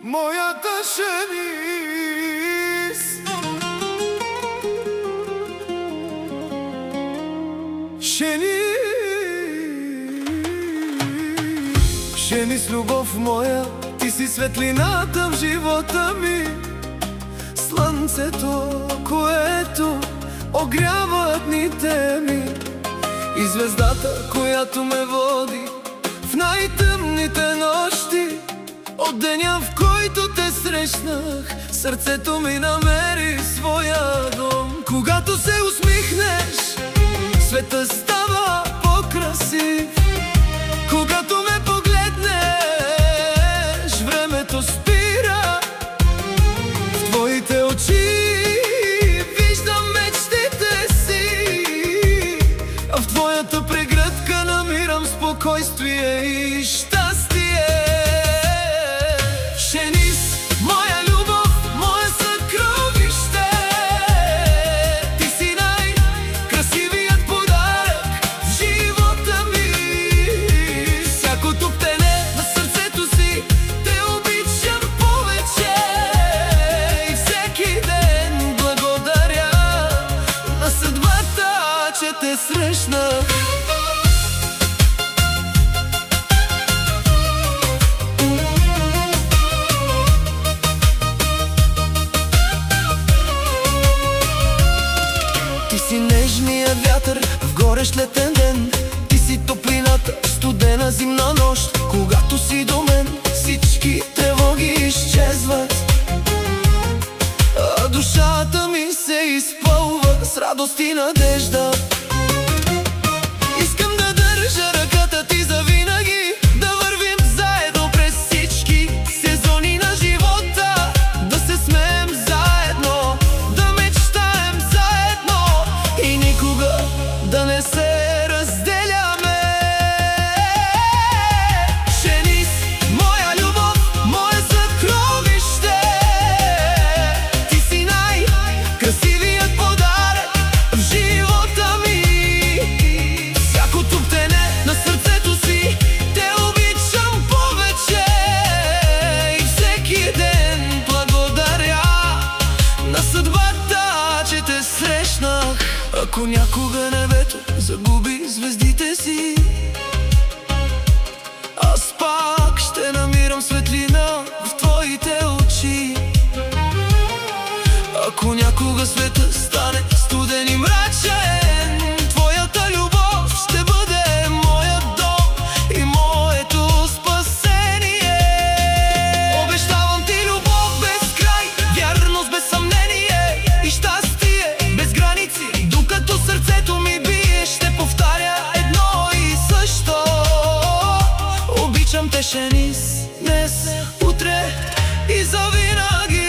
моята Шенис. Шенис, любов моя, ти си светлината в живота ми, слънцето, което огрява дните ми, и звездата, която ме води в най-тъмните нощи. От деня, в който те срещнах, сърцето ми намери своя дом. Когато се усмихнеш, света става по-красив. Когато ме погледнеш, времето спира. В твоите очи виждам мечтите си, а в твоята прегръдка намирам спокойствие и щастие. Шенис, моя любов, мое съкровище, ти си най-красивият подарък в живота ми. Всяко туптене на сърцето си те обичам повече, и всеки ден благодаря на съдбата, че те срещнах. Ти си нежният вятър в горещ летен ден, ти си топлината в студена зимна нощ. Когато си до мен, всички тревоги изчезват, а душата ми се изпълва с радост и надежда. Искам да държа ръката ти завинаги, да вървим заедно през всички сезони на живота, да се смеем заедно, да мечтаем заедно и никога да не се разделяме. Шенис, моя любов, мое съкровище, ти си най-красивият подарък в живота ми. Всяко туптене на сърцето си те обичам повече, и всеки ден благодаря на съдбата, че те срещнах. Ако някога небето загуби звездите си, аз пак ще намирам светлина в твоите очи. Ако някога света стане студен и мрачен, твоята любов ще бъде моят дом и моето спасение. Обещавам ти любов без край, вярност без съмнение и щастие без граници. Докато сърцето ми бие, ще повтаря едно и също: обичам те, Шенис, днес, утре и завинаги.